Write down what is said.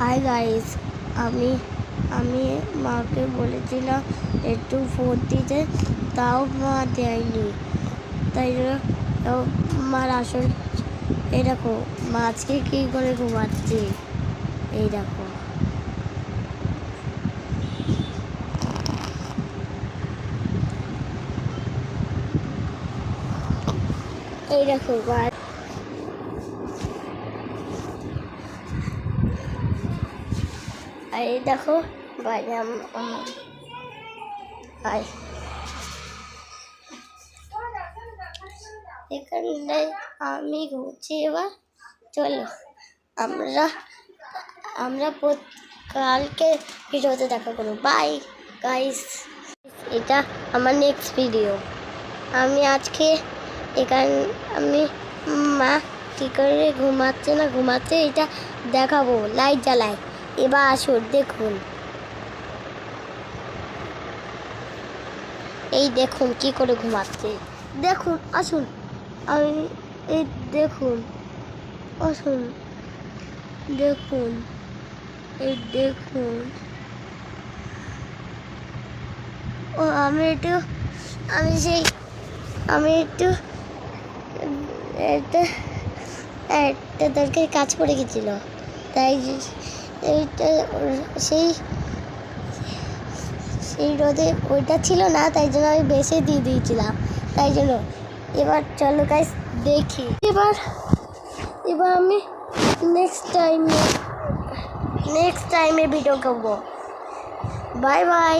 Hi guys, আমি আমি মাকে বলেছিলাম একটু ফোন দিতে, তাও মা দেয়নি। তাই জন্য মার আসল এই দেখো মা আজকে কী করে ঘুমাচ্ছে। এই দেখো এই দেখো এই দেখো ভাই এখানে আমি ঘুরছি। এবার চলো আমরা আমরা কালকে ভিডিওতে দেখা করবো। বাই গাইস, এটা আমার নেক্সট ভিডিও। আমি আজকে আমি মা কী করে ঘুমাচ্ছে এটা দেখাবো। লাইট জ্বালাই, এবার আসুন দেখুন। এই দেখুন কি করে ঘুমাচ্ছে, দেখুন আসুন। আমি এই দেখুন, আসুন দেখুন, এই দেখুন। ও আমি একটু একটা দরকারি কাজ পড়ে গেছিল, তাই এইটা সেই রোদে ওইটা ছিল না, তাই জন্য আমি বেশি দিয়ে দিয়েছিলাম। তাই জন্য এবার চলো গাইস দেখি। এবার আমি নেক্সট টাইমে ভিডিও করবো। Bye bye.